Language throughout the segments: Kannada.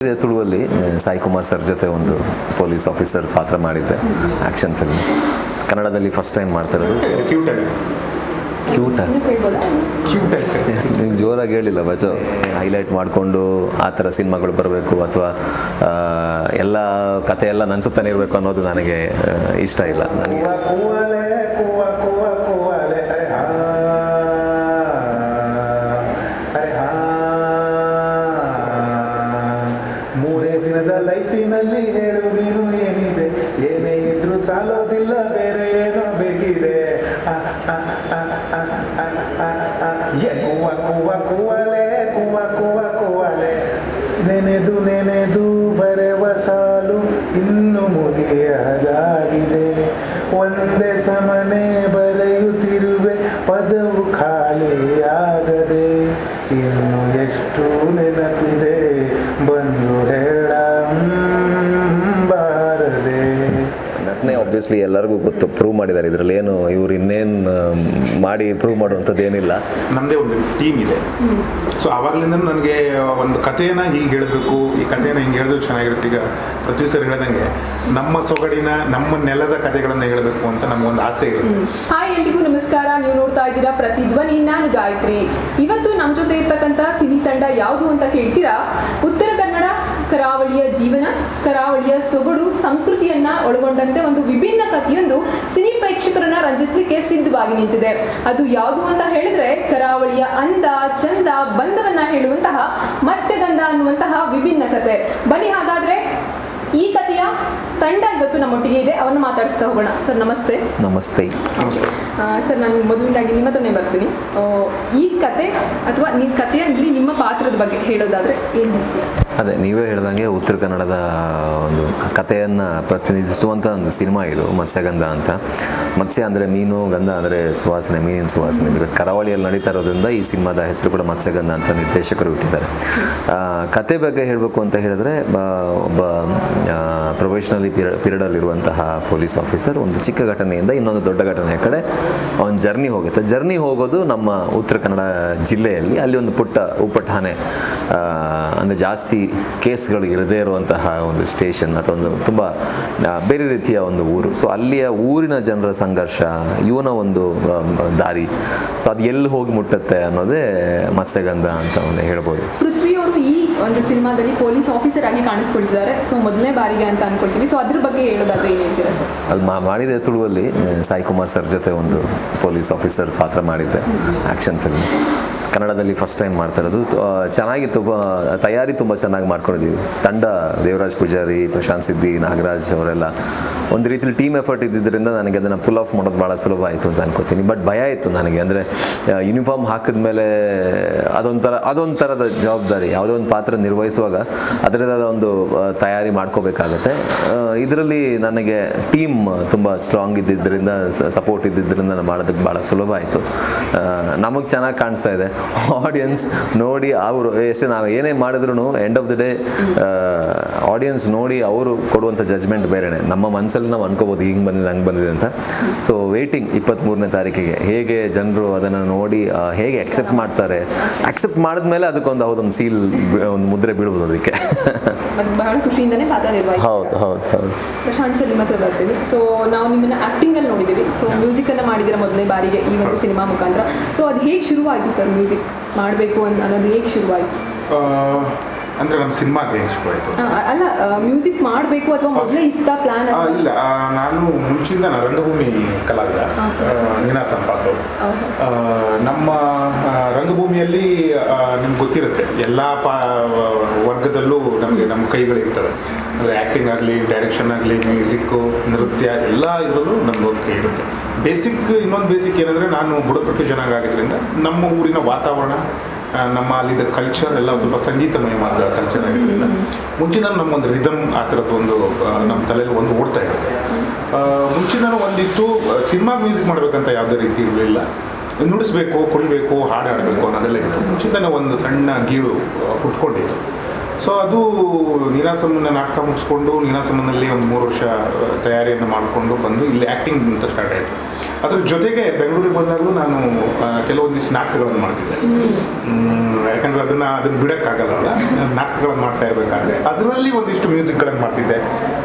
ತುಳುವಲ್ಲಿ ಸಾಯಿ ಕುಮಾರ್ ಸರ್ ಜೊತೆ ಒಂದು ಪೊಲೀಸ್ ಆಫೀಸರ್ ಪಾತ್ರ ಮಾಡಿದ್ದೆ, ಆ್ಯಕ್ಷನ್ ಫಿಲ್ಮ್. ಕನ್ನಡದಲ್ಲಿ ಫಸ್ಟ್ ಟೈಮ್ ಮಾಡ್ತಿರೋದು. ನೀವು ಜೋರಾಗಿ ಹೇಳಿಲ್ಲ ಬಜೋ, ಹೈಲೈಟ್ ಮಾಡಿಕೊಂಡು ಆ ಥರ ಸಿನಿಮಾಗಳು ಬರಬೇಕು ಅಥವಾ ಎಲ್ಲ ಕಥೆ ಎಲ್ಲ ನನ್ನ ಸುತ್ತಾನೆ ಇರಬೇಕು ಅನ್ನೋದು ನನಗೆ ಇಷ್ಟ ಇಲ್ಲ. ನನಗೆ ಮೂರೇ ದಿನದ ಲೈಫಿನಲ್ಲಿ ಹೇಳು ನೀನು ಏನಿದೆ, ಏನೇ ಇದ್ರೂ ಸಾಲೋದಿಲ್ಲ, ಬೇರೆ ಏನೋ ಬೇಕಿದೆ. ಕುವ ಕುವ ಕುವಲೆ ಕುವ ಕುವ ಕುವಲೆ, ನೆನೆದು ನೆನೆದು ಬರೆವ ಸಾಲು ಇನ್ನು ಮುಗಿಯದಾಗಿದೆ. ಒಂದೇ ಸಮನೆ ಬರೆಯುತ್ತಿರುವೆ, ಪದವು ಖಾಲಿಯಾಗದೆ. ಇನ್ನು ಎಷ್ಟು ನೆನಪಿದೆ ಬಂದು ಹೇಳಬಾರದೆ. ನಟನೆ ಆಬ್ವಿಯಸ್ಲಿ ಎಲ್ಲರಿಗೂ ಗೊತ್ತು, ಪ್ರೂವ್ ಮಾಡಿದ್ದಾರೆ. ಇದರಲ್ಲಿ ಏನು ಇವ್ರು ಇನ್ನೇನು ಮಾಡಿ ಪ್ರೂವ್ ಮಾಡುವಂಥದ್ದು ಏನಿಲ್ಲ. ನಮ್ಮದೇ ಒಂದು ಟೀಮ್ ಇದೆ. ಸೊ ಆವಾಗಲಿಂದ ನನಗೆ ಒಂದು ಕಥೆಯನ್ನು ಹೀಗೆ ಹೇಳಬೇಕು, ಈ ಕಥೆಯನ್ನು ಹಿಂಗೆ ಹೇಳಿದ್ರು ಚೆನ್ನಾಗಿರುತ್ತೆ. ಈಗ ಪೃಥ್ವಿ ಸರ್ ಹೇಳ್ದಂಗೆ ನಮ್ಮ ಸೊಗಡಿನ ನಮ್ಮ ನೆಲದ ಕಥೆಗಳನ್ನು ಹೇಳಬೇಕು ಅಂತ ನಮಗೊಂದು ಆಸೆ ಇರುತ್ತೆ. ಹಾಯ್, ಎಲ್ರಿಗೂ ನಮಸ್ಕಾರ. ನೀವು ನೋಡ್ತಾ ಇದ್ದೀರಾ ಪ್ರತಿಧ್ವನಿ, ನಾನು ಗಾಯತ್ರಿ. ಇವತ್ತು ನಮ್ಮ ಜೊತೆ ಇರ್ತಕ್ಕಂಥ ಸಿನಿ ತಂಡ ಯಾವುದು ಅಂತ ಕೇಳ್ತೀರಾ? ಉತ್ತರ ಕನ್ನಡ ಕರಾವಳಿಯ ಜೀವನ, ಕರಾವಳಿಯ ಸೊಗಡು, ಸಂಸ್ಕೃತಿಯನ್ನ ಒಳಗೊಂಡಂತೆ ಒಂದು ವಿಭಿನ್ನ ಕಥೆಯೊಂದು ಸಿನಿ ಪ್ರೇಕ್ಷಕರನ್ನ ರಂಜಿಸಲಿಕ್ಕೆ ಸಿದ್ಧವಾಗಿ ನಿಂತಿದೆ. ಅದು ಯಾವುದು ಅಂತ ಹೇಳಿದ್ರೆ ಕರಾವಳಿಯ ಅಂದ ಚಂದ ಬಂಧವನ್ನ ಹೇಳುವಂತಹ ಮತ್ಸ್ಯಗಂಧ ಅನ್ನುವಂತಹ ವಿಭಿನ್ನ ಕತೆ. ಬನ್ನಿ ಹಾಗಾದ್ರೆ ಈ ಕಥೆಯ ತಂಡ ಇವತ್ತು ನಮ್ಮೊಟ್ಟಿಗೆ ಇದೆ, ಅವನ್ನ ಮಾತಾಡಿಸ್ತಾ ಹೋಗೋಣ. ಸರ್ ನಮಸ್ತೆ. ನಮಸ್ತೆ. ಸರ್, ನಾನು ಮೊದಲನೇದಾಗಿ ನಿಮ್ಮ ಹತ್ರನೇ ಬರ್ತೀನಿ. ಈ ಕತೆ ಅಥವಾ ನಿಮ್ಮ ಕಥೆಯಲ್ಲಿ ನಿಮ್ಮ ಪಾತ್ರದ ಬಗ್ಗೆ ಹೇಳೋದಾದ್ರೆ ಏನು ಹೇಳ್ತೀರಾ? ಅದೇ ನೀವೇ ಹೇಳ್ದಂಗೆ ಉತ್ತರ ಕನ್ನಡದ ಒಂದು ಕಥೆಯನ್ನು ಪ್ರತಿನಿಧಿಸುವಂಥ ಒಂದು ಸಿನಿಮಾ ಇದು, ಮತ್ಸ್ಯಗಂಧ ಅಂತ. ಮತ್ಸ್ಯ ಅಂದರೆ ಮೀನು, ಗಂಧ ಅಂದರೆ ಸುವಾಸನೆ, ಮೀನಿನ ಸುವಾಸನೆ. ಬಿಕಾಸ್ ಕರಾವಳಿಯಲ್ಲಿ ನಡೀತಾ ಇರೋದ್ರಿಂದ ಈ ಸಿನಿಮಾದ ಹೆಸರು ಕೂಡ ಮತ್ಸ್ಯಗಂಧ ಅಂತ ನಿರ್ದೇಶಕರು ಇಟ್ಟಿದ್ದಾರೆ. ಕತೆ ಬಗ್ಗೆ ಹೇಳಬೇಕು ಅಂತ ಹೇಳಿದ್ರೆ, ಒಬ್ಬ ಪ್ರೊಫೆಷ್ನಲಿ ಪೀರಿಯಡಲ್ಲಿರುವಂತಹ ಪೊಲೀಸ್ ಆಫೀಸರ್ ಒಂದು ಚಿಕ್ಕ ಘಟನೆಯಿಂದ ಇನ್ನೊಂದು ದೊಡ್ಡ ಘಟನೆಯ ಕಡೆ ಅವನ ಜರ್ನಿ ಹೋಗುತ್ತೆ. ಜರ್ನಿ ಹೋಗೋದು ನಮ್ಮ ಉತ್ತರ ಕನ್ನಡ ಜಿಲ್ಲೆಯಲ್ಲಿ. ಅಲ್ಲಿ ಒಂದು ಪುಟ್ಟ ಉಪಠಾಣೆ, ಅಂದರೆ ಜಾಸ್ತಿ ಕೇಸ್ಗಳು ಇರದೇ ಇರುವಂತಹ ಒಂದು ಸ್ಟೇಷನ್ ಅಥವಾ ಒಂದು ತುಂಬ ಬೇರೆ ರೀತಿಯ ಒಂದು ಊರು. ಸೊ ಅಲ್ಲಿಯ ಊರಿನ ಜನರ ಸಂಘರ್ಷ, ಇವನ ಒಂದು ದಾರಿ, ಸೊ ಅದು ಎಲ್ಲಿ ಹೋಗಿ ಮುಟ್ಟುತ್ತೆ ಅನ್ನೋದೇ ಮತ್ಸ್ಯಗಂಧ ಅಂತ ಒಂದು ಹೇಳ್ಬೋದು. ಪೃಥ್ವಿ ಅವರು ಈ ಒಂದು ಸಿನಿಮಾದಲ್ಲಿ ಪೊಲೀಸ್ ಆಫೀಸರ್ ಆಗಿ ಕಾಣಿಸ್ಕೊಳ್ತಿದ್ದಾರೆ. ಸೊ ಮೊದಲನೇ ಬಾರಿಗೆ ಅಂತ ಅನ್ಕೊಳ್ತೀವಿ. ಸೊ ಅದ್ರ ಬಗ್ಗೆ ಹೇಳೋದಾದ್ರೆ ಏನು ಹೇಳ್ತೀರಾ ಸರ್? ಅದು ಮಾಡಿದೆ ತುಳುವಲ್ಲಿ ಸಾಯಿ ಕುಮಾರ್ ಸರ್ ಜೊತೆ ಒಂದು ಪೊಲೀಸ್ ಆಫೀಸರ್ ಪಾತ್ರ ಮಾಡಿದ್ದೆ, ಆ್ಯಕ್ಷನ್ ಫಿಲ್ಮ್. ಕನ್ನಡದಲ್ಲಿ ಫಸ್ಟ್ ಟೈಮ್ ಮಾಡ್ತಿರೋದು. ಚೆನ್ನಾಗಿತ್ತು, ತಯಾರಿ ತುಂಬ ಚೆನ್ನಾಗಿ ಮಾಡ್ಕೊಂಡಿದ್ದೀವಿ. ತಂಡ ದೇವರಾಜ್ ಪೂಜಾರಿ, ಪ್ರಶಾಂತ್ ಸಿದ್ದಿ, ನಾಗರಾಜ್ ಅವರೆಲ್ಲ ಒಂದು ರೀತಿಲಿ ಟೀಮ್ ಎಫರ್ಟ್ ಇದ್ದಿದ್ದರಿಂದ ನನಗೆ ಅದನ್ನು ಪುಲ್ ಆಫ್ ಮಾಡೋದು ಭಾಳ ಸುಲಭ ಆಯಿತು ಅಂತ ಅನ್ಕೋತೀನಿ. ಬಟ್ ಭಯ ಇತ್ತು ನನಗೆ, ಅಂದರೆ ಯೂನಿಫಾರ್ಮ್ ಹಾಕಿದ ಮೇಲೆ ಅದೊಂಥರದ ಜವಾಬ್ದಾರಿ. ಯಾವುದೋ ಒಂದು ಪಾತ್ರ ನಿರ್ವಹಿಸುವಾಗ ಅದರದಾದ ಒಂದು ತಯಾರಿ ಮಾಡ್ಕೋಬೇಕಾಗತ್ತೆ. ಇದರಲ್ಲಿ ನನಗೆ ಟೀಮ್ ತುಂಬ ಸ್ಟ್ರಾಂಗ್ ಇದ್ದಿದ್ದರಿಂದ, ಸಪೋರ್ಟ್ ಇದ್ದಿದ್ದರಿಂದ ನಾನು ಮಾಡೋದಕ್ಕೆ ಭಾಳ ಸುಲಭ ಆಯಿತು. ನಮಗೆ ಚೆನ್ನಾಗಿ ಕಾಣಿಸ್ತಾ ಇದೆ. ಆಡಿಯನ್ಸ್ ನೋಡಿ ಅವರು ಎಷ್ಟು ನಾವು ಏನೇ ಮಾಡಿದ್ರು end of the day audience ನೋಡಿ ಅವರು ಕೊಡುವಂಥ ಜಜ್ಮೆಂಟ್ ಬೇರೆನೆ. ನಮ್ಮ ಮನಸ್ಸಲ್ಲಿ ನಾವು ಅನ್ಕೋಬೋದು ಹಿಂಗೆ ಬಂದಿದೆ ಹಂಗೆ ಬಂದಿದೆ ಅಂತ. ಸೊ ವೇಟಿಂಗ್ 23ನೇ ತಾರೀಕಿಗೆ ಹೇಗೆ ಜನರು ಅದನ್ನು ನೋಡಿ ಹೇಗೆ ಅಕ್ಸೆಪ್ಟ್ ಮಾಡ್ತಾರೆ. ಅಕ್ಸೆಪ್ಟ್ ಮಾಡಿದ್ಮೇಲೆ ಅದಕ್ಕೊಂದು ಯಾವುದೊಂದು ಸೀಲ್, ಒಂದು ಮುದ್ರೆ ಬೀಳ್ಬೋದು ಅದಕ್ಕೆ. ಬಹಳ ಖುಷಿಯಿಂದನೇ ಮಾತಾಡಿರ್ಬೋದು. ಹೌದು ಹೌದು ಹೌದು. ಪ್ರಶಾಂತ್ ಸರ್, ನಿಮ್ಮ ಹತ್ರ ಬರ್ತೀವಿ. ಸೊ ನಾವು ನಿಮ್ಮನ್ನ ಆ್ಯಕ್ಟಿಂಗಲ್ಲಿ ನೋಡಿದ್ದೀವಿ. ಸೊ ಮ್ಯೂಸಿಕನ್ನು ಮಾಡಿದ್ದೀರ ಮೊದಲನೇ ಬಾರಿಗೆ ಈ ಒಂದು ಸಿನಿಮಾ ಮುಖಾಂತರ. ಸೊ ಅದು ಹೇಗೆ ಶುರುವಾಯಿತು ಸರ್? ಮ್ಯೂಸಿಕ್ ಮಾಡಬೇಕು ಅನ್ನೋದು ಹೇಗೆ ಶುರುವಾಯಿತು? ಅಂದರೆ ನಮ್ಮ ಸಿನಿಮಾಗೆ ಶುರುವಾಯಿತು ಅಲ್ಲ, ಮ್ಯೂಸಿಕ್ ಮಾಡಬೇಕು ಅಥವಾ ಮೊದಲೇ ಇತ್ತ ಪ್ಲಾನ್? ಇಲ್ಲ, ನಾನು ಮುಂಚಿಂದ ರಂಗಭೂಮಿ ಕಲಾವಿದ, ನೀನಾಸಂ ಪಾಸು. ನಮ್ಮ ರಂಗಭೂಮಿಯಲ್ಲಿ ನಿಮ್ಗೆ ಗೊತ್ತಿರುತ್ತೆ, ಎಲ್ಲ ವರ್ಗದಲ್ಲೂ ನಮ್ಮ ಕೈಗಳಿರ್ತವೆ. ಅಂದರೆ ಆ್ಯಕ್ಟಿಂಗ್ ಆಗಲಿ, ಡೈರೆಕ್ಷನ್ ಆಗಲಿ, ಮ್ಯೂಸಿಕ್ಕು, ನೃತ್ಯ ಎಲ್ಲ ಇದರಲ್ಲೂ ನಮ್ಮದೊಂದು ಕೈ ಇರುತ್ತೆ. ಇನ್ನೊಂದು ಬೇಸಿಕ್ ಏನಂದರೆ, ನಾನು ಬುಡಕಟ್ಟು ಜನಾಂಗ ಆಗಿದ್ದರಿಂದ ನಮ್ಮ ಊರಿನ ವಾತಾವರಣ, ನಮ್ಮ ಅಲ್ಲಿದ್ದ ಕಲ್ಚರ್ ಎಲ್ಲ ಸ್ವಲ್ಪ ಸಂಗೀತಮಯವಾದ ಕಲ್ಚರ್ ಆಗಿದ್ದರಿಂದ ಮುಂಚಿನ ನಮ್ಮೊಂದು ರಿದಮ್ ಆ ಥರದ್ದು ಒಂದು ನಮ್ಮ ತಲೆಯಲ್ಲಿ ಒಂದು ಓಡ್ತಾ ಇರುತ್ತೆ. ಮುಂಚಿನ ಒಂದಿತ್ತು ಸಿನಿಮಾ ಮ್ಯೂಸಿಕ್ ಮಾಡಬೇಕಂತ ಯಾವುದೇ ರೀತಿ ಇರಲಿಲ್ಲ. ನುಡಿಸ್ಬೇಕು, ಕುಡಿಬೇಕು, ಹಾಡು ಆಡಬೇಕು ಅನ್ನೋದೆಲ್ಲ ಇತ್ತು. ಮುಂಚಿನ ಒಂದು ಸಣ್ಣ ಗೀಳು ಹುಟ್ಕೊಂಡಿತ್ತು. ಸೊ ಅದು ನೀನಾಸಂನ ನಾಟಕ ಮುಗಿಸ್ಕೊಂಡು ನೀನಾಸಂನಲ್ಲಿ ಒಂದು 3 ವರ್ಷ ತಯಾರಿಯನ್ನು ಮಾಡಿಕೊಂಡು ಬಂದು ಇಲ್ಲಿ ಆ್ಯಕ್ಟಿಂಗ್ ಅಂತ ಸ್ಟಾರ್ಟ್ ಆಯಿತು. ಅದ್ರ ಜೊತೆಗೆ ಬೆಂಗಳೂರಿಗೆ ಬಂದಾಗಲೂ ನಾನು ಕೆಲವೊಂದಿಷ್ಟು ನಾಟಕಗಳನ್ನು ಮಾಡ್ತಿದ್ದೆ. ಯಾಕಂದರೆ ಅದನ್ನು ಬಿಡೋಕ್ಕಾಗಲ್ಲ, ನಾಟಕಗಳನ್ನು ಮಾಡ್ತಾ ಇರಬೇಕಾದ್ರೆ ಅದರಲ್ಲಿ ಒಂದಿಷ್ಟು ಮ್ಯೂಸಿಕ್ಗಳನ್ನು ಮಾಡ್ತಿದ್ದೆ,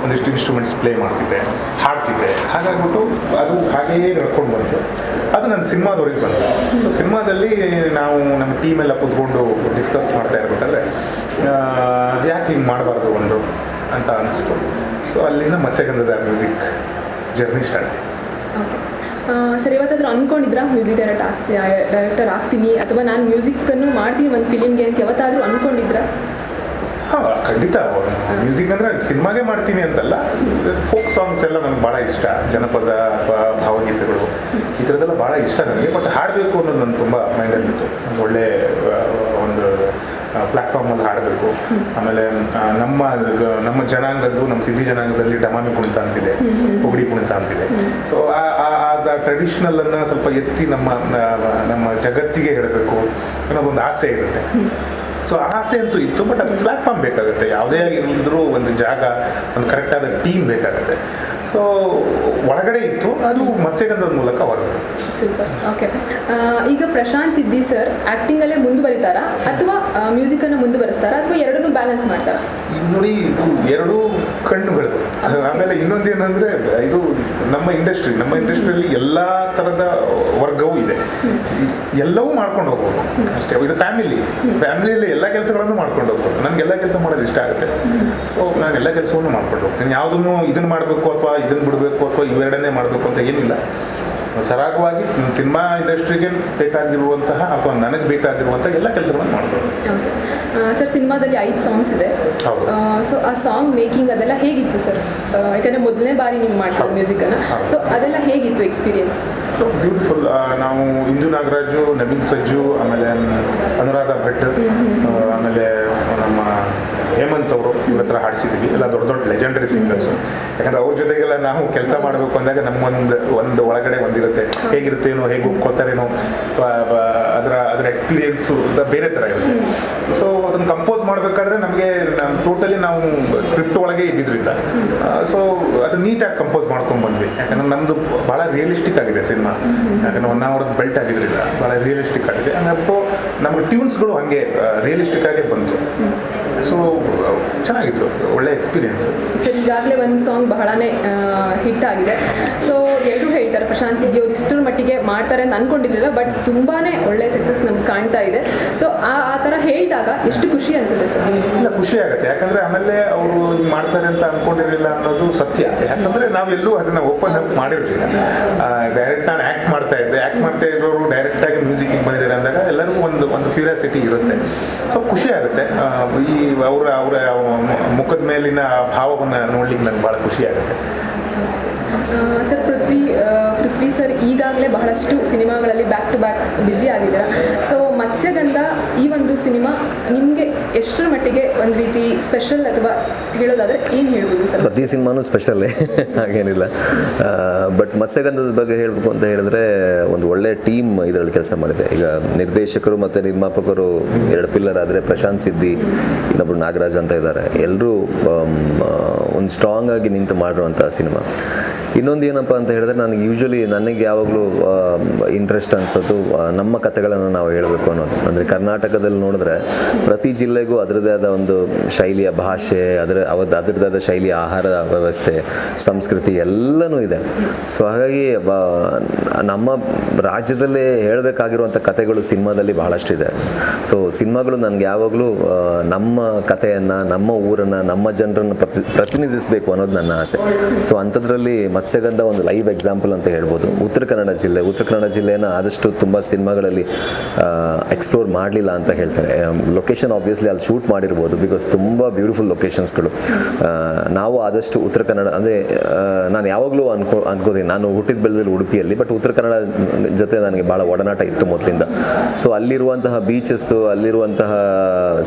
ಒಂದಿಷ್ಟು ಇನ್ಸ್ಟ್ರೂಮೆಂಟ್ಸ್ ಪ್ಲೇ ಮಾಡ್ತಿದ್ದೆ, ಹಾಡ್ತಿದ್ದೆ. ಹಾಗಾಗ್ಬಿಟ್ಟು ಅದು ಹಾಗೆಯೇ ನಡ್ಕೊಂಡು ಬಂತು. ಅದು ನನ್ನ ಸಿನಿಮಾದವ್ರಿಗೆ ಬಂತು. ಸೊ ಸಿನಿಮಾದಲ್ಲಿ ನಾವು ನಮ್ಮ ಟೀಮೆಲ್ಲ ಕೂತ್ಕೊಂಡು ಡಿಸ್ಕಸ್ ಮಾಡ್ತಾ ಇರಬೇಕಾದ್ರೆ ಯಾಕೆ ಹಿಂಗೆ ಮಾಡಬಾರ್ದು ಒಂದು ಅಂತ ಅನಿಸ್ತು. ಸೊ ಅಲ್ಲಿಂದ ಮತ್ಸ್ಯಗಂಧದ ಮ್ಯೂಸಿಕ್ ಜರ್ನಿ ಸ್ಟಾರ್ಟ್ ಆಯಿತು. ಓಕೆ ಸರ್, ಇವತ್ತಾದರೂ ಅಂದ್ಕೊಂಡಿದ್ರಾ ಮ್ಯೂಸಿಕ್ ಡೈರೆಕ್ಟರ್ ಆಗ್ತೀನಿ ಅಥವಾ ನಾನು ಮ್ಯೂಸಿಕ್ಕನ್ನು ಮಾಡ್ತೀನಿ ಒಂದು ಫಿಲಿಮ್ಗೆ ಅಂತ ಯಾವತ್ತಾದರೂ ಅಂದ್ಕೊಂಡಿದ್ರಾ? ಹಾಂ, ಖಂಡಿತ. ಮ್ಯೂಸಿಕ್ ಅಂದರೆ ಸಿನಿಮಾಗೆ ಮಾಡ್ತೀನಿ ಅಂತಲ್ಲ, ಫೋಕ್ ಸಾಂಗ್ಸ್ ಎಲ್ಲ ನನಗೆ ಭಾಳ ಇಷ್ಟ. ಜನಪದ ಭಾವಗೀತೆಗಳು ಈ ಥರದ್ದೆಲ್ಲ ಭಾಳ ಇಷ್ಟ ನನಗೆ. ಬಟ್ ಹಾಡಬೇಕು ಅನ್ನೋದು ನನಗೆ ತುಂಬ ಮೈಂಡಲ್ಲಿತ್ತು. ಒಳ್ಳೆ ಒಂದು ಪ್ಲ್ಯಾಟ್ಫಾರ್ಮಲ್ಲಿ ಹಾಡಬೇಕು. ಆಮೇಲೆ ನಮ್ಮ ಜನಾಂಗದ್ದು, ನಮ್ಮ ಸಿದ್ಧಿ ಜನಾಂಗದಲ್ಲಿ ಡಮಾಮಿ ಕುಣಿತ ಅಂತಿದೆ, ಪುಗಡಿ ಕುಣಿತ ಅಂತಿದೆ. ಸೊ ಆ ಟ್ರೆಡಿಷ್ನಲನ್ನು ಸ್ವಲ್ಪ ಎತ್ತಿ ನಮ್ಮ ಜಗತ್ತಿಗೆ ಹೇಳಬೇಕು ಅನ್ನೋದೊಂದು ಆಸೆ ಇರುತ್ತೆ. ಸೊ ಆಸೆ ಅಂತೂ ಇತ್ತು, ಬಟ್ ಅದು ಪ್ಲ್ಯಾಟ್ಫಾರ್ಮ್ ಬೇಕಾಗುತ್ತೆ. ಯಾವುದೇ ಆಗಿದ್ರೂ ಒಂದು ಜಾಗ, ಒಂದು ಕರೆಕ್ಟಾದ ಟೀಮ್ ಬೇಕಾಗುತ್ತೆ. ಸೊ ಒಳಗಡೆ ಇತ್ತು, ಅದು ಮತ್ಸ್ಯಗಂಧದ ಮೂಲಕ ಹೊರಗಡೆ. ಸೂಪರ್. ಓಕೆ, ಈಗ ಪ್ರಶಾಂತ್ ಸಿದ್ದಿ ಸರ್ ಆ್ಯಕ್ಟಿಂಗಲ್ಲೇ ಮುಂದುವರಿತಾರಾ ಅಥವಾ ಮ್ಯೂಸಿಕನ್ನು ಮುಂದುವರಿಸ್ತಾರಾ ಅಥವಾ ಎರಡನ್ನೂ ಬ್ಯಾಲೆನ್ಸ್ ಮಾಡ್ತಾರಾ? ನೋಡಿ, ಇದು ಎರಡೂ ಕಣ್ಣುಗಳು. ಆಮೇಲೆ ಇನ್ನೊಂದೇನೆಂದರೆ, ಇದು ನಮ್ಮ ಇಂಡಸ್ಟ್ರಿಯಲ್ಲಿ ಎಲ್ಲ ಥರದ ವರ್ಗವೂ ಇದೆ. ಎಲ್ಲವೂ ಮಾಡ್ಕೊಂಡು ಹೋಗ್ಬೋದು ಅಷ್ಟೇ. ಇದು ಫ್ಯಾಮಿಲಿಯಲ್ಲಿ ಎಲ್ಲ ಕೆಲಸಗಳನ್ನು ಮಾಡ್ಕೊಂಡು ಹೋಗ್ಬೋದು. ನನಗೆಲ್ಲ ಕೆಲಸ ಮಾಡೋದು ಇಷ್ಟ ಆಗುತ್ತೆ. ಸೊ ನಾನು ಎಲ್ಲ ಕೆಲಸವನ್ನು ಮಾಡ್ಕೊಂಡು ಹೋಗ್ತೀನಿ. ಯಾವುದನ್ನು ಇದನ್ನು ಮಾಡಬೇಕು ಅಥವಾ ಇದನ್ನು ಬಿಡಬೇಕು ಅಥವಾ ಇವೆರಡನ್ನೇ ಮಾಡಬೇಕು ಅಂತ ಏನಿಲ್ಲ. ಸರಾಗವಾಗಿ ಸಿನಿಮಾ ಇಂಡಸ್ಟ್ರಿಗೆ ಬೇಕಾಗಿರುವಂತಹ ಅಥವಾ ನನಗೆ ಬೇಕಾಗಿರುವಂಥ ಎಲ್ಲ ಕೆಲಸಗಳನ್ನು ಮಾಡ್ಬೋದು. ಓಕೆ ಸರ್, ಸಿನಿಮಾದಲ್ಲಿ 5 ಸಾಂಗ್ಸ್ ಇದೆ. ಸೊ ಆ ಸಾಂಗ್ ಮೇಕಿಂಗ್ ಅದೆಲ್ಲ ಹೇಗಿತ್ತು ಸರ್? ಯಾಕಂದರೆ ಮೊದಲನೇ ಬಾರಿ ನೀವು ಮಾಡ್ತೀವಿ ಮ್ಯೂಸಿಕನ್ನು. ಸೊ ಅದೆಲ್ಲ ಹೇಗಿತ್ತು ಎಕ್ಸ್ಪೀರಿಯನ್ಸ್? So beautiful. ನಾವು ಇಂದು ನಾಗರಾಜು, ನವೀನ್ ಸಜ್ಜು, ಆಮೇಲೆ ಅನುರಾಧ ಭಟ್, ಆಮೇಲೆ ನಮ್ಮ ಹೇಮಂತ್ ಅವರು ಇವ್ರ ಹತ್ರ ಹಾಡಿಸಿದ್ದೀವಿ. ಎಲ್ಲ ದೊಡ್ಡ ದೊಡ್ಡ ಲೆಜೆಂಡರಿ ಸಿಂಗರ್ಸು. ಯಾಕಂದರೆ ಅವ್ರ ಜೊತೆಗೆಲ್ಲ ನಾವು ಕೆಲಸ ಮಾಡಬೇಕು ಅಂದಾಗ ನಮಗೊಂದು ಒಳಗಡೆ ಒಂದಿರುತ್ತೆ, ಹೇಗಿರುತ್ತೇನೋ, ಹೇಗೆ ಒಪ್ಕೋತಾರೇನೋ, ಅಥವಾ ಅದರ ಎಕ್ಸ್ಪೀರಿಯೆನ್ಸು ಬೇರೆ ಥರ ಇರುತ್ತೆ. ಸೊ ಅದನ್ನು ಕಂಪೋಸ್ ಮಾಡಬೇಕಾದ್ರೆ ನಮಗೆ ಟೋಟಲಿ ನಾವು ಸ್ಕ್ರಿಪ್ಟ್ ಒಳಗೆ ಇದ್ದಿದ್ದರಿಂದ ಸೊ ಅದು ನೀಟಾಗಿ ಕಂಪೋಸ್ ಮಾಡ್ಕೊಂಡು ಬಂದ್ವಿ. ಯಾಕಂದರೆ ನಮ್ಮದು ಭಾಳ ರಿಯಲಿಸ್ಟಿಕ್ ಆಗಿದೆ ಸಿನಿಮಾ. ಯಾಕಂದರೆ 1 ಅವರ್ದು ಬೆಲ್ಟ್ ಆಗಿದ್ದರಿಂದ ಭಾಳ ರಿಯಲಿಸ್ಟಿಕ್ ಆಗಿದೆ. ಹಂಗಪ್ಪ ನಮಗೆ ಟ್ಯೂನ್ಸ್ಗಳು ಹಾಗೆ ರಿಯಲಿಸ್ಟಿಕ್ ಆಗೇ ಬಂತು. ಸೊ ಚೆನ್ನಾಗಿತ್ತು, ಒಳ್ಳೆ ಎಕ್ಸ್ಪೀರಿಯನ್ಸ್. ಸರ್, ಈಗಾಗಲೇ ಒಂದು ಸಾಂಗ್ ಬಹಳನೇ ಹಿಟ್ ಆಗಿದೆ. ಸೊ ಎಲ್ಲರೂ ಹೇಳ್ತಾರೆ ಪ್ರಶಾಂತ್ ಸಿದ್ದಿ ಅವರು ಇಷ್ಟರ ಮಟ್ಟಿಗೆ ಮಾಡ್ತಾರೆ ಅಂತ ಅಂದ್ಕೊಂಡಿರಲಿಲ್ಲ, ಬಟ್ ತುಂಬಾ ಒಳ್ಳೆ ಸಕ್ಸಸ್ ನಮ್ಗೆ ಕಾಣ್ತಾ ಇದೆ. ಸೊ ಆ ಥರ ಹೇಳಿದಾಗ ಎಷ್ಟು ಖುಷಿ ಅನಿಸುತ್ತೆ ಸರ್? ಇಲ್ಲ, ಖುಷಿ ಆಗುತ್ತೆ. ಯಾಕಂದರೆ ಆಮೇಲೆ ಅವರು ಹಿಂಗೆ ಮಾಡ್ತಾರೆ ಅಂತ ಅಂದ್ಕೊಂಡಿರಲಿಲ್ಲ ಅನ್ನೋದು ಸತ್ಯ. ಯಾಕಂದರೆ ನಾವೆಲ್ಲೂ ಅದನ್ನು ಓಪನ್ ಅಪ್ ಮಾಡಿರಲಿಲ್ಲ. ಡೈರೆಕ್ಟ್ ನಾನು ಆ್ಯಕ್ಟ್ ಮಾಡ್ತಾ ಇರೋರು ಡೈರೆಕ್ಟಾಗಿ ಮ್ಯೂಸಿಕ್ಕಿಗೆ ಬಂದಿದ್ದಾರೆ ಅಂದಾಗ ಎಲ್ಲರಿಗೂ ಒಂದು ಕ್ಯೂರಿಯಾಸಿಟಿ ಇರುತ್ತೆ. ಸೊ ಖುಷಿ ಆಗುತ್ತೆ. ಈ ಅವರ ಮುಖದ ಮೇಲಿನ ಭಾವವನ್ನು ನೋಡ್ಲಿಕ್ಕೆ ನನಗೆ ಭಾಳ ಖುಷಿ ಆಗುತ್ತೆ. ಸರ್, ಪೃಥ್ವಿ ಸರ್ ಈಗಾಗಲೇ ಬಹಳಷ್ಟು ಸಿನಿಮಾಗಳಲ್ಲಿ ಬ್ಯಾಕ್ ಟು ಬ್ಯಾಕ್ ಬ್ಯುಸಿ ಆಗಿದ್ದೀರಾ. ಸೊ ಮತ್ಸ್ಯಗಂಧ ಈ ಒಂದು ಸಿನಿಮಾ ನಿಮಗೆ ಎಷ್ಟರ ಮಟ್ಟಿಗೆ ಒಂದು ರೀತಿ ಸ್ಪೆಷಲ್ ಅಥವಾ ಹೇಳೋದಾದರೆ ಏನು ಹೇಳ್ಬೋದು ಸರ್? ಪ್ರತಿ ಸಿನಿಮಾನೂ ಸ್ಪೆಷಲ್ಲೇ, ಹಾಗೇನಿಲ್ಲ. ಬಟ್ ಮತ್ಸ್ಯಗಂಧದ ಬಗ್ಗೆ ಹೇಳಬೇಕು ಅಂತ ಹೇಳಿದ್ರೆ ಒಂದು ಒಳ್ಳೆ ಟೀಮ್ ಇದರಲ್ಲಿ ಕೆಲಸ ಮಾಡಿದೆ. ಈಗ ನಿರ್ದೇಶಕರು ಮತ್ತು ನಿರ್ಮಾಪಕರು 2 ಪಿಲ್ಲರ್ ಆದರೆ, ಪ್ರಶಾಂತ್ ಸಿದ್ದಿ, ಇನ್ನೊಬ್ಬರು ನಾಗರಾಜ್ ಅಂತ ಇದ್ದಾರೆ. ಎಲ್ಲರೂ ಒಂದು ಸ್ಟ್ರಾಂಗ್ ಆಗಿ ನಿಂತು ಮಾಡಿರುವಂಥ ಸಿನಿಮಾ. ಇನ್ನೊಂದು ಏನಪ್ಪ ಅಂತ ಹೇಳಿದ್ರೆ, ನನಗೆ ಯಾವಾಗಲೂ ಇಂಟ್ರೆಸ್ಟ್ ಅನಿಸೋದು ನಮ್ಮ ಕಥೆಗಳನ್ನು ನಾವು ಹೇಳಬೇಕು ಅನ್ನೋದು. ಅಂದರೆ ಕರ್ನಾಟಕದಲ್ಲಿ ನೋಡಿದ್ರೆ ಪ್ರತಿ ಜಿಲ್ಲೆಗೂ ಅದರದ್ದೇ ಆದ ಒಂದು ಶೈಲಿಯ ಭಾಷೆ, ಅದರದ್ದೇ ಆದ ಶೈಲಿಯ ಆಹಾರ ವ್ಯವಸ್ಥೆ, ಸಂಸ್ಕೃತಿ ಎಲ್ಲನೂ ಇದೆ. ಸೊ ಹಾಗಾಗಿ ನಮ್ಮ ರಾಜ್ಯದಲ್ಲೇ ಹೇಳಬೇಕಾಗಿರುವಂಥ ಕಥೆಗಳು ಸಿನಿಮಾದಲ್ಲಿ ಬಹಳಷ್ಟಿದೆ. ಸೊ ಸಿನಿಮಾಗಳು ನನಗೆ ಯಾವಾಗಲೂ ನಮ್ಮ ಕಥೆಯನ್ನು, ನಮ್ಮ ಊರನ್ನು, ನಮ್ಮ ಜನರನ್ನು ಪ್ರತಿನಿಧಿಸಬೇಕು ಅನ್ನೋದು ನನ್ನ ಆಸೆ. ಸೊ ಅಂಥದ್ರಲ್ಲಿ ಮತ್ಸ್ಯಗಂಧ ಒಂದು ಲೈವ್ ಎಕ್ಸಾಂಪಲ್ ಅಂತ ಹೇಳ್ಬೋದು. ಉತ್ತರ ಕನ್ನಡ ಜಿಲ್ಲೆಯನ್ನು ಆದಷ್ಟು ತುಂಬ ಸಿನಿಮಾಗಳಲ್ಲಿ ಎಕ್ಸ್ಪ್ಲೋರ್ ಮಾಡಲಿಲ್ಲ ಅಂತ ಹೇಳ್ತಾರೆ. ಲೊಕೇಶನ್ ಆಬ್ವಿಯಸ್ಲಿ ಅಲ್ಲಿ ಶೂಟ್ ಮಾಡಿರ್ಬೋದು, ಬಿಕಾಸ್ ತುಂಬ ಬ್ಯೂಟಿಫುಲ್ ಲೊಕೇಶನ್ಸ್ಗಳು. ನಾವು ಆದಷ್ಟು ಉತ್ತರ ಕನ್ನಡ ಅಂದರೆ ನಾನು ಯಾವಾಗಲೂ ಅನ್ಕೋತೀನಿ, ನಾನು ಹುಟ್ಟಿದ ಬೆಳೆದಲ್ಲಿ ಉಡುಪಿಯಲ್ಲಿ, ಬಟ್ ಉತ್ತರ ಕನ್ನಡ ಜೊತೆ ನನಗೆ ಭಾಳ ಒಡನಾಟ ಇತ್ತು ಮೊದಲಿಂದ. ಸೊ ಅಲ್ಲಿರುವಂತಹ ಬೀಚಸ್ಸು, ಅಲ್ಲಿರುವಂತಹ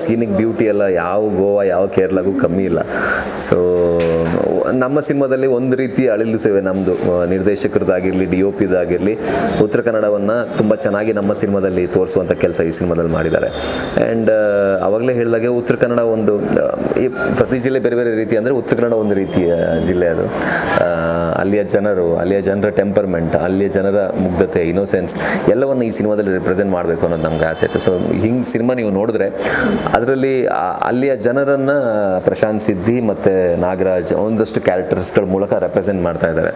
ಸೀನಿಕ್ ಬ್ಯೂಟಿ ಎಲ್ಲ ಯಾವ ಗೋವಾ ಯಾವ ಕೇರಳಗೂ ಕಮ್ಮಿ ಇಲ್ಲ. ಸೊ ನಮ್ಮ ಸಿನಿಮಾದಲ್ಲಿ ಒಂದು ರೀತಿ ಅಳಿಲು ಇರ್ತೇವೆ ನಮ್ಮದು ನಿರ್ದೇಶಕರದ್ದಾಗಿರಲಿ DOPದಾಗಿರಲಿ ಉತ್ತರ ಕನ್ನಡವನ್ನು ತುಂಬ ಚೆನ್ನಾಗಿ ನಮ್ಮ ಸಿನಿಮಾದಲ್ಲಿ ತೋರಿಸುವಂಥ ಕೆಲಸ ಈ ಸಿನಿಮಾದಲ್ಲಿ ಮಾಡಿದ್ದಾರೆ. ಆ್ಯಂಡ್ ಆವಾಗಲೇ ಹೇಳಿದಾಗೆ ಉತ್ತರ ಕನ್ನಡ ಒಂದು ಈ ಪ್ರತಿ ಜಿಲ್ಲೆ ಬೇರೆ ಬೇರೆ ರೀತಿ ಅಂದರೆ ಉತ್ತರ ಕನ್ನಡ ಒಂದು ರೀತಿಯ ಜಿಲ್ಲೆ ಅದು. ಅಲ್ಲಿಯ ಜನರ ಟೆಂಪರ್ಮೆಂಟ್, ಅಲ್ಲಿಯ ಜನರ ಮುಗ್ಧತೆ, ಇನ್ನೋಸೆನ್ಸ್ ಎಲ್ಲವನ್ನು ಈ ಸಿನಿಮಾದಲ್ಲಿ ರಿಪ್ರೆಸೆಂಟ್ ಮಾಡಬೇಕು ಅನ್ನೋದು ನಮ್ಗೆ ಆಸೆ ಇತ್ತು. ಸೊ ಹಿಂಗೆ ಸಿನಿಮಾ ನೀವು ನೋಡಿದ್ರೆ ಅದರಲ್ಲಿ ಅಲ್ಲಿಯ ಜನರನ್ನು ಪ್ರಶಾಂತ್ ಸಿದ್ಧಿ ಮತ್ತು ನಾಗರಾಜ್ ಒಂದಷ್ಟು ಕ್ಯಾರೆಕ್ಟರ್ಸ್ಗಳ ಮೂಲಕ ರೆಪ್ರೆಸೆಂಟ್ ಮಾಡ್ತಾ ಇದ್ದಾರೆ.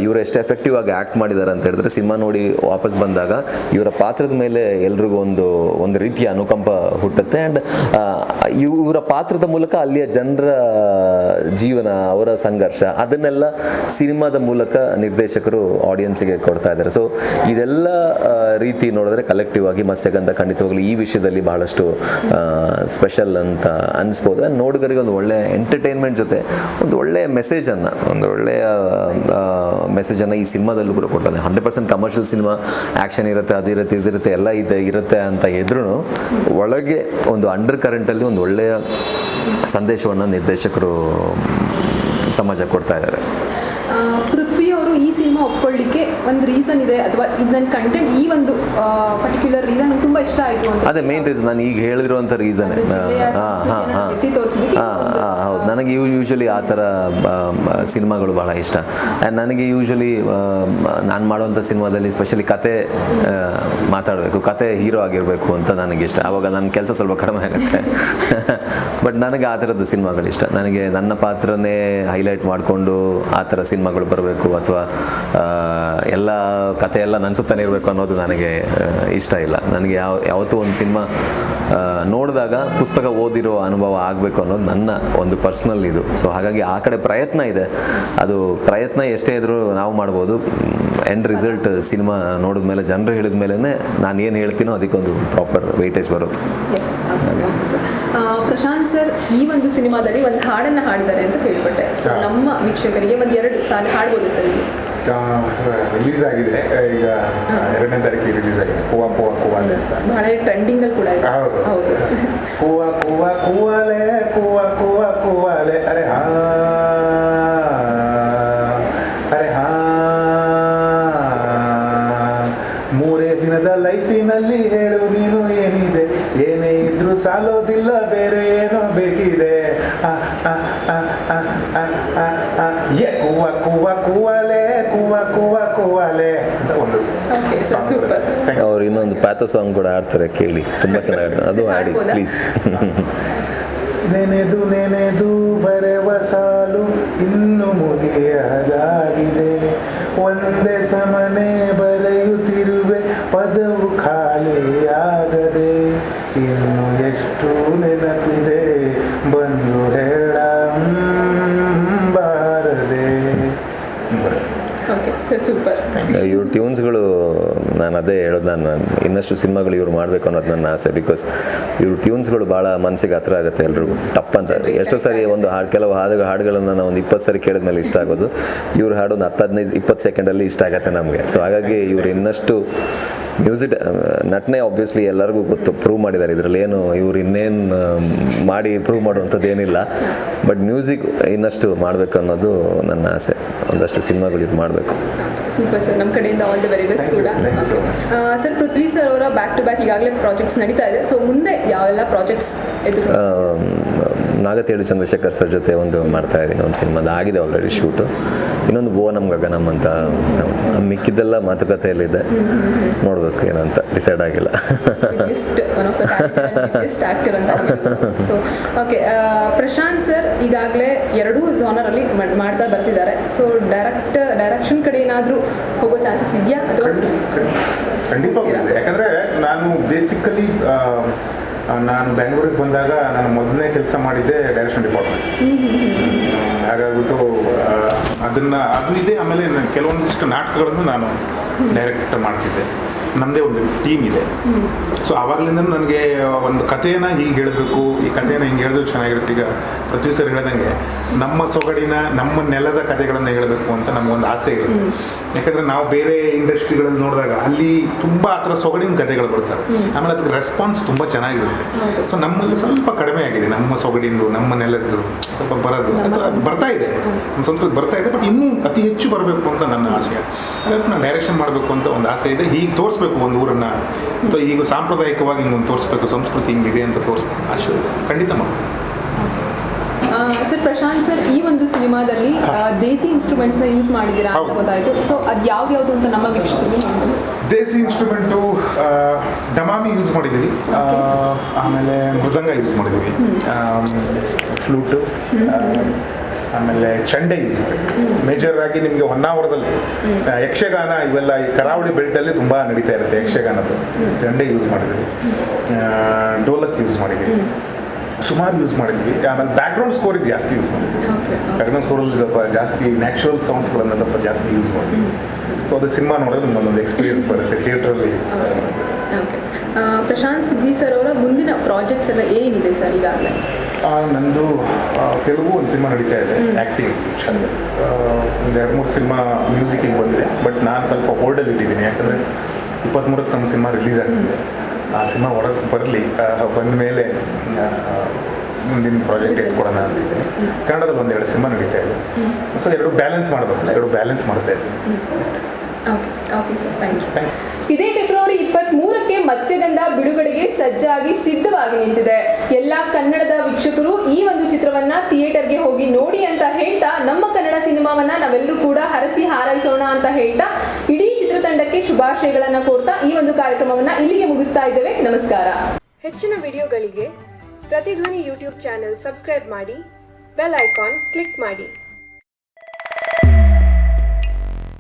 ಇವರು ಎಷ್ಟು ಎಫೆಕ್ಟಿವ್ ಆಗಿ ಆ್ಯಕ್ಟ್ ಮಾಡಿದ್ದಾರೆ ಅಂತ ಹೇಳಿದ್ರೆ ಸಿನಿಮಾ ನೋಡಿ ವಾಪಸ್ ಬಂದಾಗ ಇವರ ಪಾತ್ರದ ಮೇಲೆ ಎಲ್ರಿಗೂ ಒಂದು ರೀತಿಯ ಅನುಕಂಪ ಹುಟ್ಟುತ್ತೆ. ಆ್ಯಂಡ್ ಇವರ ಪಾತ್ರದ ಮೂಲಕ ಅಲ್ಲಿಯ ಜನರ ಜೀವನ, ಅವರ ಸಂಘರ್ಷ ಅದನ್ನೆಲ್ಲ ಸಿನಿಮಾದ ಮೂಲಕ ನಿರ್ದೇಶಕರು ಆಡಿಯನ್ಸಿಗೆ ಕೊಡ್ತಾ ಇದ್ದಾರೆ. ಸೊ ಇದೆಲ್ಲ ರೀತಿ ನೋಡಿದ್ರೆ ಕಲೆಕ್ಟಿವ್ ಆಗಿ ಮತ್ಸ್ಯಗಂಧ ಖಂಡಿತವಾಗ್ಲೂ ಈ ವಿಷಯದಲ್ಲಿ ಬಹಳಷ್ಟು ಸ್ಪೆಷಲ್ ಅಂತ ಅನಿಸ್ಬೋದು. ನೋಡುಗರಿಗೆ ಒಂದು ಒಳ್ಳೆ ಎಂಟರ್ಟೈನ್ಮೆಂಟ್ ಜೊತೆ ಒಂದು ಒಳ್ಳೆಯ ಮೆಸೇಜನ್ನು ಈ ಸಿನಿಮಾದಲ್ಲೂ ಕೂಡ ಕೊಡ್ತಾರೆ. 100% ಕಮರ್ಷಿಯಲ್ ಸಿನಿಮಾ, ಆ್ಯಕ್ಷನ್ ಇರುತ್ತೆ, ಇದಿರುತ್ತೆ ಎಲ್ಲ ಇರುತ್ತೆ ಅಂತ ಇದ್ರೂ ಒಳಗೆ ಒಂದು ಅಂಡರ್ ಕರೆಂಟಲ್ಲಿ ಒಂದು ಒಳ್ಳೆಯ ಸಂದೇಶವನ್ನು ನಿರ್ದೇಶಕರು ಸಮಾಜಕ್ಕೆ ಕೊಡ್ತಾ ಇದ್ದಾರೆ. ಪೃಥ್ವಿ ಅವರು ಈ ಸಿನಿಮಾ ಒಪ್ಕೊಳ್ಳಿಕ್ಕೆ ಒಂದು ರೀಸನ್ ಇದೆ ಅಥವಾ ಇದು ನನ್ನ ಕಂಟೆಂಟ್ ಈ ಒಂದು ಪರ್ಟಿಕ್ಯುಲರ್ ರೀಸನ್ ನಂಗೆ ತುಂಬ ಇಷ್ಟ ಆಯಿತು ಅಂತ? ಅದೇ ಮೇನ್ ರೀಸನ್, ನಾನು ಈಗ ಹೇಳಿರುವಂಥ ರೀಸನ್. ಹೌದು, ನನಗೆ ಯೂಶ್ವಲಿ ಆ ಥರ ಸಿನಿಮಾಗಳು ಭಾಳ ಇಷ್ಟ. ಆ್ಯಂಡ್ ನನಗೆ ಯೂಶ್ವಲಿ ನಾನು ಮಾಡುವಂಥ ಸಿನಿಮಾದಲ್ಲಿ ಸ್ಪೆಷಲಿ ಕತೆ ಮಾತಾಡಬೇಕು, ಕತೆ ಹೀರೋ ಆಗಿರಬೇಕು ಅಂತ ನನಗಿಷ್ಟ. ಆವಾಗ ನನ್ನ ಕೆಲಸ ಸ್ವಲ್ಪ ಕಡಿಮೆ ಆಗುತ್ತೆ. ಬಟ್ ನನಗೆ ಆ ಥರದ್ದು ಸಿನಿಮಾಗಳಿಷ್ಟ. ನನಗೆ ನನ್ನ ಪಾತ್ರನೇ ಹೈಲೈಟ್ ಮಾಡಿಕೊಂಡು ಆ ಥರ ಸಿನಿಮಾಗಳು ಬರಬೇಕು, ಅಥವಾ ಎಲ್ಲ ಕತೆ ಎಲ್ಲ ನನ್ನ ಸುತ್ತನೇ ಇರಬೇಕು ಅನ್ನೋದು ನನಗೆ ಇಷ್ಟ ಇಲ್ಲ. ನನಗೆ ಯಾವತ್ತೂ ಒಂದು ಸಿನಿಮಾ ನೋಡಿದಾಗ ಪುಸ್ತಕ ಓದಿರೋ ಅನುಭವ ಆಗಬೇಕು ಅನ್ನೋದು ನನ್ನ ಒಂದು ಪರ್ಸ್ನಲ್ ಇದು. ಸೊ ಹಾಗಾಗಿ ಆ ಕಡೆ ಪ್ರಯತ್ನ ಇದೆ. ಅದು ಪ್ರಯತ್ನ ಎಷ್ಟೇ ಇದ್ರೂ ನಾವು ಮಾಡ್ಬೋದು. ಎಂಡ್ ರಿಸಲ್ಟ್ ಸಿನಿಮಾ ನೋಡಿದ ಮೇಲೆ, ಜನರು ಹೇಳಿದ ಮೇಲೆ ನಾನು ಏನು ಹೇಳ್ತೀನೋ ಅದಕ್ಕೊಂದು ಪ್ರಾಪರ್ ವೆಯ್ಟೇಜ್ ಬರೋದು. ಪ್ರಶಾಂತ್ ಸರ್ ಈ ಒಂದು ಸಿನಿಮಾದಲ್ಲಿ ಒಂದು ಹಾಡನ್ನು ಹಾಡಿದ್ದಾರೆ ಅಂತ ಕೇಳ್ಪಟ್ಟೆ. ಸೊ ನಮ್ಮ ವೀಕ್ಷಕರಿಗೆ ಒಂದು 2 ಸಾಲ ಹಾಡ್ಬೋದು ಸರ್? ರಿಲೀಸ್ ಆಗಿದೆ, ಈಗ 2ನೇ ತಾರೀಕಿಗೆ ರಿಲೀಸ್ ಆಗಿದೆ. ಕೂವಾ ಕೂವಾ ಕೂವಾಲೆ ಅಂತ ಬಹಳ ಟ್ರೆಂಡಿಂಗ್ ಕೂಡ ಇದೆ. ಹೌದು. ಕೂವಾ ಕೂವಾ ಕೂವಾಲೆ, ಕೂವಾ ಕೂವಾ ಕೂವಾಲೆ, ಅರೆ ಹಾ ಅರೆ ಹಾ. 3 ದಿನದ ಲೈಫಿನಲ್ಲಿ ಹೇಳು ನೀನು ಏನಿದೆ, ಏನೇ ಇದ್ರೂ ಸಾಲೋದಿಲ್ಲ, ಬೇರೆ ಏನೋ ಬೇಕಿದೆ. ಕೂವಾ ಕೂವಾ ಕೂವಾಲೆ, ಕೂವಾ ಕೂವಾ ಕೂವಾಲೆ ಅಂತ ಒಂದು ಸೂಪರ್. ಅವ್ರು ಇನ್ನೊಂದು ಪ್ಯಾಥೋ ಸಾಂಗ್ ಕೂಡ ಹಾಡ್ತಾರೆ, ಕೇಳಿ, ತುಂಬ ಚೆನ್ನಾಗಿ. ಅದು ಹಾಡಿ ಪ್ಲೀಸ್. ನೆನೆದು ಬರೆವ ಸಾಲು ಇನ್ನು ಮುಗಿಯದಾಗಿದೆ, ಒಂದೇ ಸಮನೆ ಬರೆಯುತ್ತಿರುವೆ ಪದವು ಖಾಲಿಯಾಗದೆ, ಇನ್ನು ಎಷ್ಟು ನೆನಪಿದೆ ಬಂದು ಹೇಳಬಾರದೆ. ಸೂಪರ್. ಇವ್ರ ಟ್ಯೂನ್ಸ್ಗಳು, ನಾನು ಅದೇ ಹೇಳೋದು, ನಾನು ಇನ್ನಷ್ಟು ಸಿನಿಮಾಗಳು ಇವ್ರು ಮಾಡಬೇಕು ಅನ್ನೋದು ನನ್ನ ಆಸೆ. ಬಿಕಾಸ್ ಇವ್ರ ಟ್ಯೂನ್ಸ್ಗಳು ಭಾಳ ಮನಸ್ಸಿಗೆ ಹತ್ರ ಆಗುತ್ತೆ ಎಲ್ರಿಗೂ. ಟಪ್ ಅಂತ ಎಷ್ಟೋ ಸಾರಿ ಒಂದು ಕೆಲವು ಹಾಡುಗಳನ್ನು ನಾವು ಒಂದು 20 ಸರಿ ಕೇಳಿದ ಮೇಲೆ ಇಷ್ಟ ಆಗೋದು. ಇವ್ರ ಹಾಡು ಒಂದು 10-15-20 ಸೆಕೆಂಡಲ್ಲಿ ಇಷ್ಟ ಆಗುತ್ತೆ ನಮಗೆ. ಸೊ ಹಾಗಾಗಿ ಇವ್ರು ಇನ್ನಷ್ಟು ಮ್ಯೂಸಿಕ್ ನಟನೆ ಆಬ್ವಿಯಸ್ಲಿ ಎಲ್ಲರಿಗೂ ಗೊತ್ತು, ಪ್ರೂವ್ ಮಾಡಿದ್ದಾರೆ. ಇದರಲ್ಲಿ ಏನು ಇವ್ರು ಇನ್ನೇನು ಮಾಡಿ ಪ್ರೂವ್ ಮಾಡುವಂಥದ್ದು ಏನಿಲ್ಲ. ಬಟ್ ಮ್ಯೂಸಿಕ್ ಇನ್ನಷ್ಟು ಮಾಡಬೇಕು ಅನ್ನೋದು ನನ್ನ ಆಸೆ. ಒಂದಷ್ಟು ಸಿನಿಮಾಗಳು ಇವ್ರು ಮಾಡಬೇಕು. ಸೂಪರ್ ಸರ್, ನಮ್ಮ ಕಡೆಯಿಂದ ಆಲ್ ದಿ ವೆರಿ ಬೆಸ್ಟ್ ಕೂಡ. ಸರ್, ಪೃಥ್ವಿ ಸರ್ ಅವರ ಬ್ಯಾಕ್ ಟು ಬ್ಯಾಕ್ ಈಗಾಗಲೇ ಪ್ರಾಜೆಕ್ಟ್ಸ್ ನಡೀತಾ ಇದೆ. ಸೊ ಮುಂದೆ ಯಾವೆಲ್ಲ ಪ್ರಾಜೆಕ್ಟ್ಸ್ ಎದುರು? ನಾಗತೇಳು ಚಂದ್ರಶೇಖರ್ ಸರ್ ಜೊತೆ ಒಂದು ಮಾಡ್ತಾ ಇದ್ದೀನಿ, ಒಂದು ಸಿನಿಮಾದ ಆಗಿದೆ ಆಲ್ರೆಡಿ ಶೂಟು. ಇನ್ನೊಂದು ಬೋನಮ್ ಗಗನಮ್ ಅಂತ, ಮಿಕ್ಕಿದ್ದೆಲ್ಲ ಮಾತುಕತೆಯಲ್ಲಿದೆ. ನೋಡಬೇಕು ಏನಂತ ಡಿಸೈಡ್ ಆಗಿಲ್ಲ. ಆಕ್ಟರ್ ಅಂತ. ಸೊ ಓಕೆ, ಪ್ರಶಾಂತ್ ಸರ್ ಈಗಾಗಲೇ 2 ಜಾನರಲ್ಲಿ ಮಾಡ್ತಾ ಬರ್ತಿದ್ದಾರೆ. ಸೊ ಡೈರೆಕ್ಷನ್ ಕಡೆ ಏನಾದರೂ ಹೋಗೋ ಚಾನ್ಸಸ್ ಇದೆಯಾ ಅಥವಾ? ಖಂಡಿತವಾಗ್ಲೂ. ಯಾಕಂದರೆ ನಾನು ಬೇಸಿಕಲಿ ನಾನು ಬೆಂಗಳೂರಿಗೆ ಬಂದಾಗ ನಾನು ಮೊದಲನೇ ಕೆಲಸ ಮಾಡಿದ್ದೆ ಡೈರೆಕ್ಷನ್ ಡಿಪಾರ್ಟ್ಮೆಂಟ್. ಹಾಗಾಗ್ಬಿಟ್ಟು ಅದು ಇದೆ. ಆಮೇಲೆ ಕೆಲವೊಂದಿಷ್ಟು ನಾಟಕಗಳನ್ನು ನಾನು ಡೈರೆಕ್ಟ್ ಮಾಡ್ತಿದ್ದೆ. ನಮ್ಮದೇ ಒಂದು ಟೀಮ್ ಇದೆ. ಸೊ ಆವಾಗಲಿಂದ ನನಗೆ ಒಂದು ಕಥೆನ ಹೀಗೆ ಹೇಳಬೇಕು, ಈ ಕಥೆನ ಹಿಂಗೆ ಹೇಳಿದ್ರೆ ಚೆನ್ನಾಗಿರುತ್ತೆ. ಈಗ ಪೃಥ್ವಿ ಸರ್ ಹೇಳ್ದಂಗೆ ನಮ್ಮ ಸೊಗಡಿನ, ನಮ್ಮ ನೆಲದ ಕಥೆಗಳನ್ನು ಹೇಳಬೇಕು ಅಂತ ನಮಗೊಂದು ಆಸೆ ಇರುತ್ತೆ. ಯಾಕಂದರೆ ನಾವು ಬೇರೆ ಇಂಡಸ್ಟ್ರಿಗಳಲ್ಲಿ ನೋಡಿದಾಗ ಅಲ್ಲಿ ತುಂಬ ಆ ಥರ ಸೊಗಡಿನ ಕಥೆಗಳು ಬರ್ತವೆ, ಆಮೇಲೆ ಅದಕ್ಕೆ ರೆಸ್ಪಾನ್ಸ್ ತುಂಬ ಚೆನ್ನಾಗಿರುತ್ತೆ. ಸೊ ನಮ್ಮಲ್ಲಿ ಸ್ವಲ್ಪ ಕಡಿಮೆ ಆಗಿದೆ ನಮ್ಮ ಸೊಗಡಿಂದು, ನಮ್ಮ ನೆಲದ್ದು ಸ್ವಲ್ಪ ಬರೋದು ಬರ್ತಾ ಇದೆ, ನಮ್ಮ ಸಂಸ್ಕೃತಿ ಬರ್ತಾ ಇದೆ. ಬಟ್ ಇನ್ನೂ ಅತಿ ಹೆಚ್ಚು ಬರಬೇಕು ಅಂತ ನನ್ನ ಆಸೆ. ಹಾಗಾಗಿ ನಾನು ಡೈರೆಕ್ಷನ್ ಮಾಡಬೇಕು ಅಂತ ಒಂದು ಆಸೆ ಇದೆ. ಹೀಗೆ ತೋರಿಸ್ಬೇಕು ಒಂದು ಊರನ್ನು, ಅಥವಾ ಈಗ ಸಾಂಪ್ರದಾಯಿಕವಾಗಿ ಹಿಂಗೊಂದು ತೋರಿಸ್ಬೇಕು, ಸಂಸ್ಕೃತಿ ಹಿಂಗಿದೆ ಅಂತ ತೋರಿಸ್ಬೇಕು ಆಸೆ ಇದೆ. ಖಂಡಿತ ಮಾಡ್ತೀನಿ. ಸರ್, ಪ್ರಶಾಂತ್ ಸರ್, ಈ ಒಂದು ಸಿನಿಮಾದಲ್ಲಿ ದೇಸಿ ಇನ್ಸ್ಟ್ರೂಮೆಂಟ್ಸ್ನ ಯೂಸ್ ಮಾಡಿದ್ದೀರಾ ಅಂತ ಗೊತ್ತಾಯಿತು. ಸೊ ಅದು ಯಾವ್ದು ಅಂತ ನಮ್ಮ ವೀಕ್ಷಕರಿಗೆ ಹೇಳ್ಬೋದು. ದೇಸಿ ಇನ್ಸ್ಟ್ರೂಮೆಂಟು ಡಮಾಮಿ ಯೂಸ್ ಮಾಡಿದ್ದೀವಿ, ಆಮೇಲೆ ಮೃದಂಗ ಯೂಸ್ ಮಾಡಿದ್ದೀವಿ, ಫ್ಲೂಟು, ಆಮೇಲೆ ಚಂಡೆ ಯೂಸ್ ಮಾಡಿದ್ವಿ. ಮೇಜರ್ ಆಗಿ ನಿಮಗೆ ಹೊನ್ನಾವರದಲ್ಲಿ ಯಕ್ಷಗಾನ ಇವೆಲ್ಲ ಈ ಕರಾವಳಿ ಬೆಲ್ಟಲ್ಲಿ ತುಂಬ ನಡೀತಾ ಇರುತ್ತೆ ಯಕ್ಷಗಾನದ್ದು. ಚಂಡೆ ಯೂಸ್ ಮಾಡಿದ್ವಿ, ಡೋಲಕ್ ಯೂಸ್ ಮಾಡಿದ್ವಿ, ಸುಮಾರು ಯೂಸ್ ಮಾಡಿದ್ವಿ. ಆಮೇಲೆ ಬ್ಯಾಕ್ಗ್ರೌಂಡ್ ಸ್ಕೋರಿಗೆ ಜಾಸ್ತಿ ಯೂಸ್ ಮಾಡಿದ್ವಿ. ಬ್ಯಾಕ್ಗ್ರೌಂಡ್ ಸ್ಕೋರಲ್ಲಿ ಸ್ವಲ್ಪ ಜಾಸ್ತಿ ನ್ಯಾಚುರಲ್ ಸೌಂಡ್ಸ್ಗಳನ್ನು ಸ್ವಲ್ಪ ಜಾಸ್ತಿ ಯೂಸ್ ಮಾಡಿದ್ವಿ. ಸೊ ಅದು ಸಿನಿಮಾ ನೋಡೋದು ನಮ್ಮದೊಂದು ಎಕ್ಸ್ಪೀರಿಯನ್ಸ್ ಬರುತ್ತೆ ಥಿಯೇಟ್ರಲ್ಲಿ. ಪ್ರಶಾಂತ್ ಸಿದ್ದಿ ಸರ್ ಅವರ ಮುಂದಿನ ಪ್ರಾಜೆಕ್ಟ್ಸ್ ಎಲ್ಲ ಏನಿದೆ ಸರ್ ಈಗಾಗಲೇ? ನಂದು ತೆಲುಗು ಒಂದು ಸಿನಿಮಾ ನಡೀತಾ ಇದೆ, ಆ್ಯಕ್ಟಿಂಗ್. ಒಂದು 2-3 ಸಿನಿಮಾ ಮ್ಯೂಸಿಕ್ಕಿಗೆ ಬಂದಿದೆ, ಬಟ್ ನಾನು ಸ್ವಲ್ಪ ಹೋಲ್ಡಲ್ಲಿ ಇಟ್ಟಿದ್ದೀನಿ. ಯಾಕಂದರೆ 23ಕ್ಕೆ ನಮ್ಮ ಸಿನಿಮಾ ರಿಲೀಸ್ ಆಗ್ತಿದೆ. ಆ ಸಿನಿಮಾ ಹೊರಗೆ ಬರಲಿ, ಬಂದ ಮೇಲೆ ಮುಂದಿನ ಪ್ರಾಜೆಕ್ಟ್ ಎತ್ಕೊಡೋಣ ಅಂತಿದ್ದೀನಿ. ಕನ್ನಡದಲ್ಲಿ 1-2 ಸಿನಿಮಾ ನಡೀತಾ ಇದೆ. ಸೊ 2 ಬ್ಯಾಲೆನ್ಸ್ ಮಾಡಬೇಕಲ್ಲ, 2 ಬ್ಯಾಲೆನ್ಸ್ ಮಾಡ್ತಾ ಇದ್ದೀನಿ. Okay sir, thank you. ಇದೇ ಫೆಬ್ರವರಿ 23ಕ್ಕೆ ಮತ್ಸ್ಯಗಂಧ ಬಿಡುಗಡೆಗೆ ಸಜ್ಜಾಗಿ ಸಿದ್ಧವಾಗಿ ನಿಂತಿದೆ. ಎಲ್ಲ ಕನ್ನಡದ ವೀಕ್ಷಕರು ಈ ಒಂದು ಚಿತ್ರವನ್ನ ಥಿಯೇಟರ್ಗೆ ಹೋಗಿ ನೋಡಿ ಅಂತ ಹೇಳ್ತಾ, ನಮ್ಮ ಕನ್ನಡ ಸಿನಿಮಾವನ್ನ ನಾವೆಲ್ಲರೂ ಕೂಡ ಹರಸಿ ಹಾರೈಸೋಣ ಅಂತ ಹೇಳ್ತಾ, ಇಡೀ ಚಿತ್ರತಂಡಕ್ಕೆ ಶುಭಾಶಯಗಳನ್ನ ಕೋರ್ತಾ ಈ ಒಂದು ಕಾರ್ಯಕ್ರಮವನ್ನ ಇಲ್ಲಿಗೆ ಮುಗಿಸ್ತಾ ಇದ್ದೇವೆ. ನಮಸ್ಕಾರ. ಹೆಚ್ಚಿನ ವಿಡಿಯೋಗಳಿಗೆ ಪ್ರತಿಧ್ವನಿ ಯೂಟ್ಯೂಬ್ ಚಾನೆಲ್ ಸಬ್ಸ್ಕ್ರೈಬ್ ಮಾಡಿ, ಬೆಲ್ ಐಕಾನ್ ಕ್ಲಿಕ್ ಮಾಡಿ.